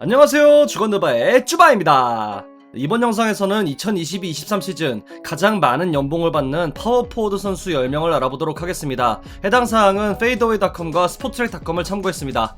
안녕하세요, 주건느바의 쭈바입니다. 이번 영상에서는 2022-23 시즌 가장 많은 연봉을 받는 파워포워드 선수 10명을 알아보도록 하겠습니다. 해당 사항은 페이더웨이닷컴과 스포트트랙닷컴을 참고했습니다.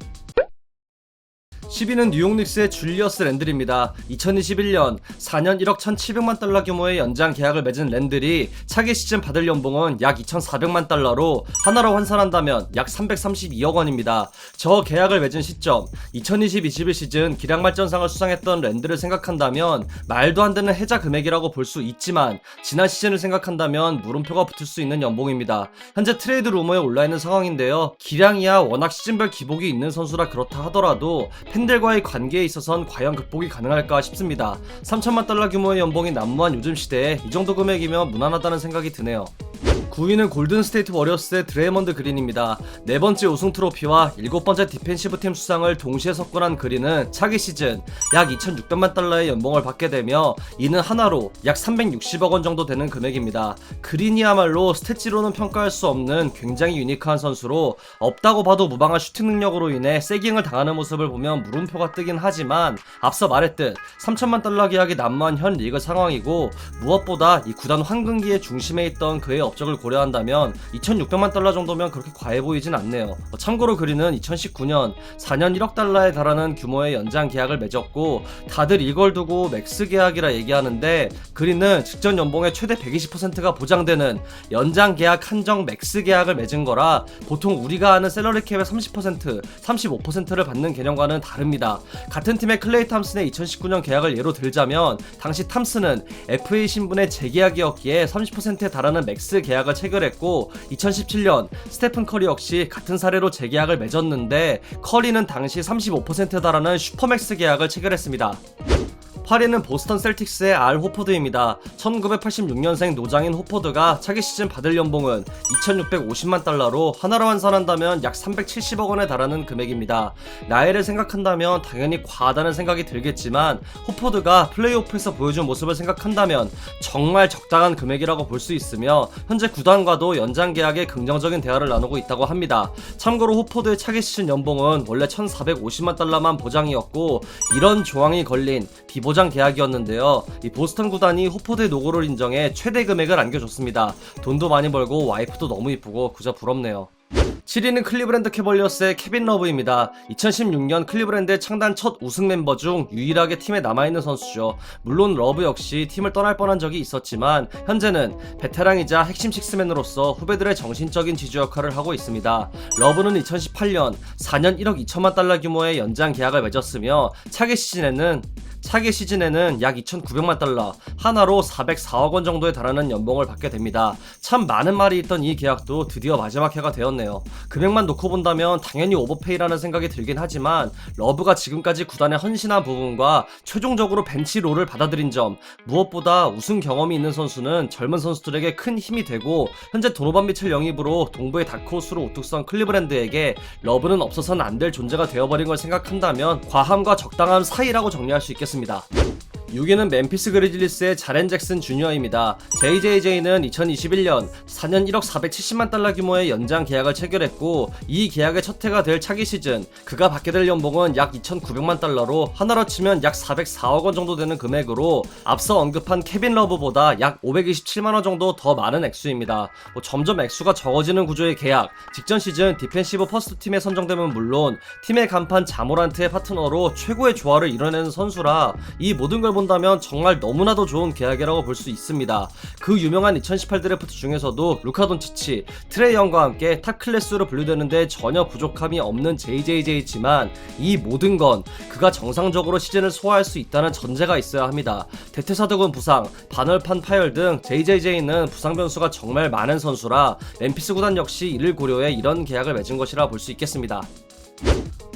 10위는 뉴욕 닉스의 줄리어스 랜들입니다. 2021년 4년 1억 1,700만 달러 규모의 연장 계약을 맺은 랜들이 차기 시즌 받을 연봉은 약 2,400만 달러로 하나로 환산한다면 약 332억 원입니다. 저 계약을 맺은 시점 2020-21 시즌 기량발전상을 수상했던 랜들을 생각한다면 말도 안 되는 해자 금액이라고 볼 수 있지만 지난 시즌을 생각한다면 물음표가 붙을 수 있는 연봉입니다. 현재 트레이드 루머에 올라있는 상황인데요. 기량이야 워낙 시즌별 기복이 있는 선수라 그렇다 하더라도 팬들과의 관계에 있어선 과연 극복이 가능할까 싶습니다. 3천만 달러 규모의 연봉이 난무한 요즘 시대에 이 정도 금액이면 무난하다는 생각이 드네요. 9위는 골든스테이트 워리어스의 드레이먼드 그린입니다. 4번째 우승 트로피와 7번째 디펜시브 팀 수상을 동시에 석권한 그린은 차기 시즌 약 2,600만 달러의 연봉을 받게 되며 이는 하나로 약 360억 원 정도 되는 금액입니다. 그린이야말로 스탯지로는 평가할 수 없는 굉장히 유니크한 선수로 없다고 봐도 무방한 슈팅 능력으로 인해 세깅을 당하는 모습을 보면 물음표가 뜨긴 하지만 앞서 말했듯 3천만 달러 계약이 난무한 현 리그 상황이고 무엇보다 이 구단 황금기의 중심에 있던 그의 업적을 고려한다면 2,600만 달러 정도면 그렇게 과해 보이진 않네요. 참고로 그린은 2019년 4년 1억 달러에 달하는 규모의 연장 계약을 맺었고 다들 이걸 두고 맥스 계약이라 얘기하는데 그린은 직전 연봉의 최대 120%가 보장되는 연장 계약 한정 맥스 계약을 맺은 거라 보통 우리가 아는 셀러리 캡의 30%, 35%를 받는 개념과는 다릅니다. 같은 팀의 클레이 탐슨의 2019년 계약을 예로 들자면 당시 탐슨은 FA 신분의 재계약이었기에 30%에 달하는 맥스 계약을 체결했고 2017년 스테픈 커리 역시 같은 사례로 재계약을 맺었는데 커리는 당시 35%에 달하는 슈퍼맥스 계약을 체결했습니다. 8위는 보스턴 셀틱스의 알 호포드입니다. 1986년생 노장인 호포드가 차기 시즌 받을 연봉은 2,650만 달러로 하나로 환산한다면 약 370억 원에 달하는 금액입니다. 나이를 생각한다면 당연히 과하다는 생각이 들겠지만 호포드가 플레이오프에서 보여준 모습을 생각한다면 정말 적당한 금액이라고 볼 수 있으며 현재 구단과도 연장 계약에 긍정적인 대화를 나누고 있다고 합니다. 참고로 호포드의 차기 시즌 연봉은 원래 1,450만 달러만 보장이었고 이런 조항이 걸린 비보장 계약이었는데요. 이 보스턴 구단이 호포드의 노고를 인정해 최대 금액을 안겨줬습니다. 돈도 많이 벌고 와이프도 너무 이쁘고 그저 부럽네요. 7위는 클리브랜드 캐벌리어스의 케빈 러브입니다. 2016년 클리브랜드의 창단 첫 우승 멤버 중 유일하게 팀에 남아있는 선수죠. 물론 러브 역시 팀을 떠날 뻔한 적이 있었지만 현재는 베테랑이자 핵심 식스맨으로서 후배들의 정신적인 지주 역할을 하고 있습니다. 러브는 2018년 4년 1억 2천만 달러 규모의 연장 계약을 맺었으며 차기 시즌에는 약 2,900만 달러, 하나로 404억 원 정도에 달하는 연봉을 받게 됩니다. 참 많은 말이 있던 이 계약도 드디어 마지막 해가 되었네요. 금액만 놓고 본다면 당연히 오버페이라는 생각이 들긴 하지만 러브가 지금까지 구단에 헌신한 부분과 최종적으로 벤치롤을 받아들인 점, 무엇보다 우승 경험이 있는 선수는 젊은 선수들에게 큰 힘이 되고 현재 도노반 미첼 영입으로 동부의 다크호스로 우뚝 선 클리브랜드에게 러브는 없어서는 안 될 존재가 되어버린 걸 생각한다면 과함과 적당함 사이라고 정리할 수 있겠습니다. 6위는 멤피스 그리즐리스의 자렌 잭슨 주니어입니다. JJJ는 2021년 4년 1억 470만 달러 규모의 연장 계약을 체결했고 이 계약의 첫 해가 될 차기 시즌 그가 받게 될 연봉은 약 2,900만 달러로 하나로 치면 약 404억 원 정도 되는 금액으로 앞서 언급한 케빈 러브보다 약 527만 원 정도 더 많은 액수입니다. 점점 액수가 적어지는 구조의 계약, 직전 시즌 디펜시브 퍼스트 팀에 선정되면 물론 팀의 간판 자모란트의 파트너로 최고의 조화를 이뤄내는 선수라 이 모든 걸 본다면 정말 너무나도 좋은 계약이라고 볼 수 있습니다. 그 유명한 2018 드래프트 중에서도 루카 돈치치, 트레이 영과 함께 탑 클래스로 분류되는데 전혀 부족함이 없는 JJJ지만 이 모든 건 그가 정상적으로 시즌을 소화할 수 있다는 전제가 있어야 합니다. 대퇴사두근 부상, 반월판 파열 등 JJJ는 부상 변수가 정말 많은 선수라 멤피스 구단 역시 이를 고려해 이런 계약을 맺은 것이라 볼 수 있겠습니다.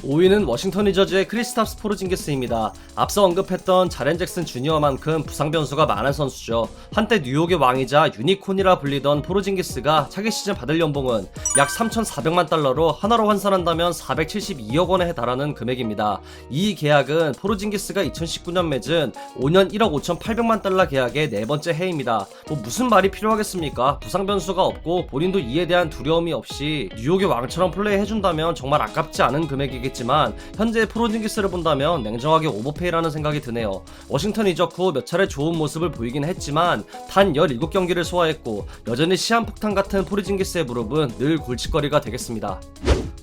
5위는 워싱턴 위저즈의 크리스탑스 포르징기스입니다. 앞서 언급했던 자렌 잭슨 주니어만큼 부상 변수가 많은 선수죠. 한때 뉴욕의 왕이자 유니콘이라 불리던 포르징기스가 차기 시즌 받을 연봉은 약 3,400만 달러로 하나로 환산한다면 472억 원에 달하는 금액입니다. 이 계약은 포르징기스가 2019년 맺은 5년 1억 5,800만 달러 계약의 네 번째 해입니다. 무슨 말이 필요하겠습니까? 부상 변수가 없고 본인도 이에 대한 두려움이 없이 뉴욕의 왕처럼 플레이해준다면 정말 아깝지 않은 금액이기 있지만 현재의 포르징기스를 본다면 냉정하게 오버페이라는 생각이 드네요. 워싱턴 이적 후 몇 차례 좋은 모습을 보이긴 했지만 단 17경기를 소화했고 여전히 시한폭탄 같은 포르징기스의 무릎은 늘 골칫거리가 되겠습니다.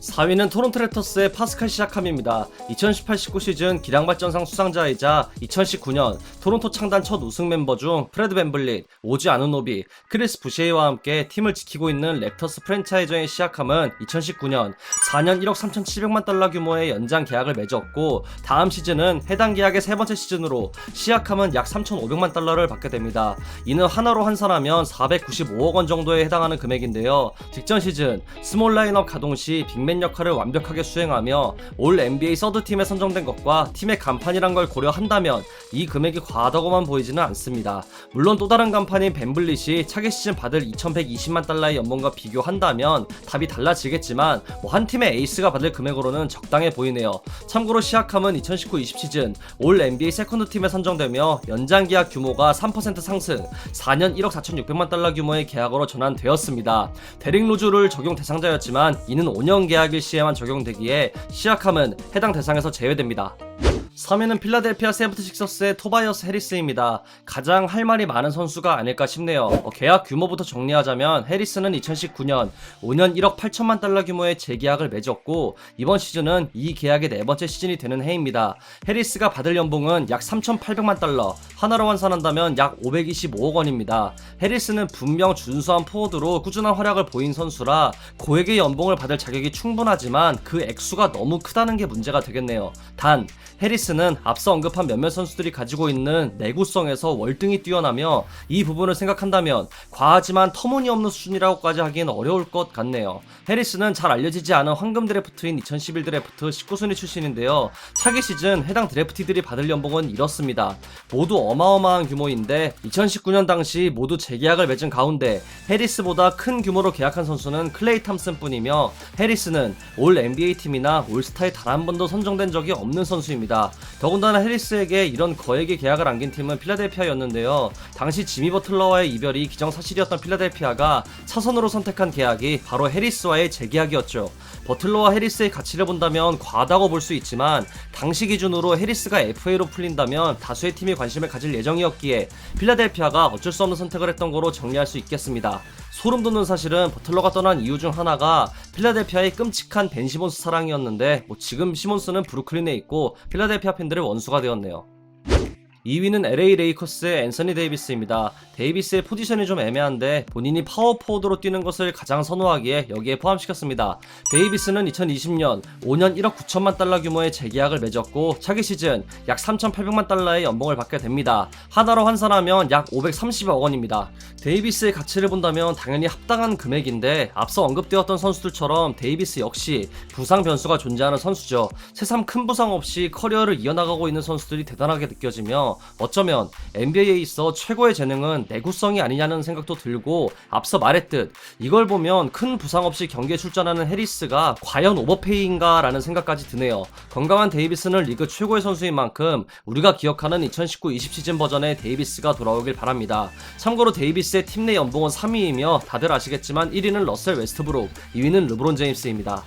4위는 토론토 랩터스의 파스칼 시아캄입니다. 2018-19 시즌 기량발전상 수상자이자 2019년 토론토 창단 첫 우승 멤버 중 프레드 밴블릿, 오지 아누노비, 크리스 부시에이와 함께 팀을 지키고 있는 랩터스 프랜차이저인 시아캄은 2019년 4년 1억 3,700만 달러 규모의 연장 계약을 맺었고 다음 시즌은 해당 계약의 세 번째 시즌으로 시아캄은 약 3,500만 달러를 받게 됩니다. 이는 하나로 환산하면 495억 원 정도에 해당하는 금액인데요. 직전 시즌 스몰 라인업 가동 시 빅맨 역할을 완벽하게 수행하며 올 NBA 서드팀에 선정된 것과 팀의 간판이란 걸 고려한다면 이 금액이 과하다고만 보이지는 않습니다. 물론 또 다른 간판인 벤블릿이 차기 시즌 받을 2,120만 달러의 연봉과 비교한다면 답이 달라지겠지만 한 팀의 에이스가 받을 금액으로는 적당해 보이네요. 참고로 시아캄은 2019-20 시즌 올 NBA 세컨드 팀에 선정되며 연장 계약 규모가 3% 상승 4년 1억 4,600만 달러 규모의 계약으로 전환되었습니다. 데릭 로즈를 적용 대상자였지만 이는 5년 계약일 시에만 적용되기에 시아캄은 해당 대상에서 제외됩니다. 3위는 필라델피아 세븐티식서스의 토바이어스 해리스입니다. 가장 할 말이 많은 선수가 아닐까 싶네요. 계약 규모부터 정리하자면 해리스는 2019년 5년 1억 8천만 달러 규모의 재계약을 맺었고 이번 시즌은 이 계약의 네 번째 시즌이 되는 해입니다. 해리스가 받을 연봉은 약 3,800만 달러, 하나로 환산한다면 약 525억 원입니다. 해리스는 분명 준수한 포워드로 꾸준한 활약을 보인 선수라 고액의 연봉을 받을 자격이 충분하지만 그 액수가 너무 크다는 게 문제가 되겠네요. 단 해리스는 앞서 언급한 몇몇 선수들이 가지고 있는 내구성에서 월등히 뛰어나며 이 부분을 생각한다면 과하지만 터무니없는 수준이라고까지 하기엔 어려울 것 같네요. 해리스는 잘 알려지지 않은 황금 드래프트인 2011 드래프트 19순위 출신인데요. 차기 시즌 해당 드래프티들이 받을 연봉은 이렇습니다. 모두 어마어마한 규모인데 2019년 당시 모두 재계약을 맺은 가운데 해리스보다 큰 규모로 계약한 선수는 클레이 탐슨 뿐이며 해리스는 올 NBA 팀이나 올스타에 단 한 번도 선정된 적이 없는 선수입니다. 더군다나 해리스에게 이런 거액의 계약을 안긴 팀은 필라델피아였는데요. 당시 지미 버틀러와의 이별이 기정사실이었던 필라델피아가 차선으로 선택한 계약이 바로 해리스와의 재계약이었죠. 버틀러와 해리스의 가치를 본다면 과하다고 볼 수 있지만 당시 기준으로 해리스가 FA로 풀린다면 다수의 팀이 관심을 가질 예정이었기에 필라델피아가 어쩔 수 없는 선택을 했던 거로 정리할 수 있겠습니다. 소름 돋는 사실은 버틀러가 떠난 이유 중 하나가 필라델피아의 끔찍한 벤 시몬스 사랑이었는데 지금 시몬스는 브루클린에 있고 필라델피아 팬들의 원수가 되었네요. 2위는 LA 레이커스의 앤서니 데이비스입니다. 데이비스의 포지션이 좀 애매한데 본인이 파워포워드로 뛰는 것을 가장 선호하기에 여기에 포함시켰습니다. 데이비스는 2020년 5년 1억 9천만 달러 규모의 재계약을 맺었고 차기 시즌 약 3,800만 달러의 연봉을 받게 됩니다. 하나로 환산하면 약 530억 원입니다. 데이비스의 가치를 본다면 당연히 합당한 금액인데 앞서 언급되었던 선수들처럼 데이비스 역시 부상 변수가 존재하는 선수죠. 새삼 큰 부상 없이 커리어를 이어나가고 있는 선수들이 대단하게 느껴지며 어쩌면 NBA에 있어 최고의 재능은 내구성이 아니냐는 생각도 들고 앞서 말했듯 이걸 보면 큰 부상 없이 경기에 출전하는 해리스가 과연 오버페이인가 라는 생각까지 드네요. 건강한 데이비스는 리그 최고의 선수인 만큼 우리가 기억하는 2019-20 시즌 버전의 데이비스가 돌아오길 바랍니다. 참고로 데이비스의 팀 내 연봉은 3위이며 다들 아시겠지만 1위는 러셀 웨스트브룩, 2위는 르브론 제임스입니다.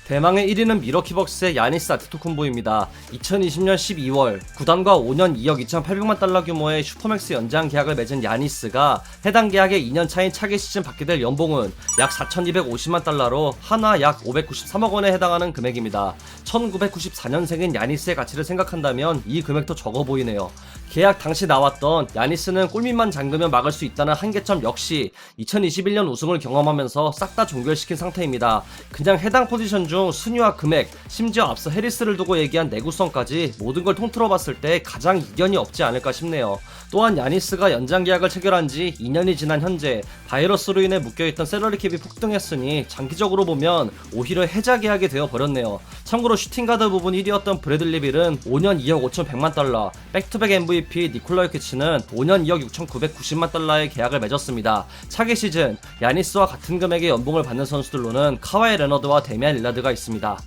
대망의 1위는 미러키 벅스의 야니스 아테토쿤보입니다. 2020년 12월 구단과 5년 2억 2,800만 달러 규모의 슈퍼맥스 연장 계약을 맺은 야니스가 해당 계약의 2년 차인 차기 시즌 받게 될 연봉은 약 4,250만 달러로 하나 약 593억 원에 해당하는 금액입니다. 1994년생인 야니스의 가치를 생각한다면 이 금액도 적어 보이네요. 계약 당시 나왔던 야니스는 골밑만 잠그면 막을 수 있다는 한계점 역시 2021년 우승을 경험하면서 싹 다 종결시킨 상태입니다. 그냥 해당 포지션 중 순위와 금액, 심지어 앞서 해리스를 두고 얘기한 내구성까지 모든 걸 통틀어 봤을 때 가장 이견이 없지 않을까 싶네요. 또한 야니스가 연장 계약을 체결한 지 2년이 지난 현재 바이러스로 인해 묶여있던 셀러리캡이 폭등했으니 장기적으로 보면 오히려 해자 계약이 되어버렸네요. 참고로 슈팅가드 부분 1위였던 브래들리 빌은 5년 2억 5,100만 달러, 백투백 MVP 니콜라 요키치는 5년 2억 6,990만 달러의 계약을 맺었습니다. 차기 시즌 야니스와 같은 금액의 연봉을 받는 선수들로는 카와이 레너드와 데미안 릴라드가 있습니다.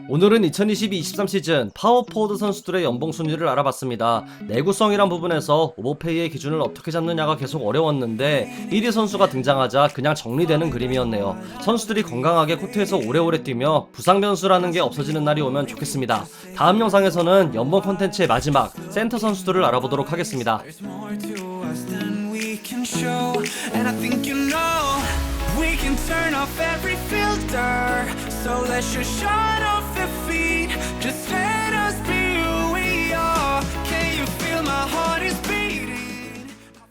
오늘은 2022-23 시즌 파워포워드 선수들의 연봉 순위를 알아봤습니다. 내구성이란 부분에서 오버페이의 기준을 어떻게 잡느냐가 계속 어려웠는데 1위 선수가 등장하자 그냥 정리되는 그림이었네요. 선수들이 건강하게 코트에서 오래오래 뛰며 부상 변수라는 게 없어지는 날이 오면 좋겠습니다. 다음 영상에서는 연봉 콘텐츠의 마지막 센터 선수들을 알아보도록 하겠습니다. We can turn off every filter, so let's just shut off the feed. Just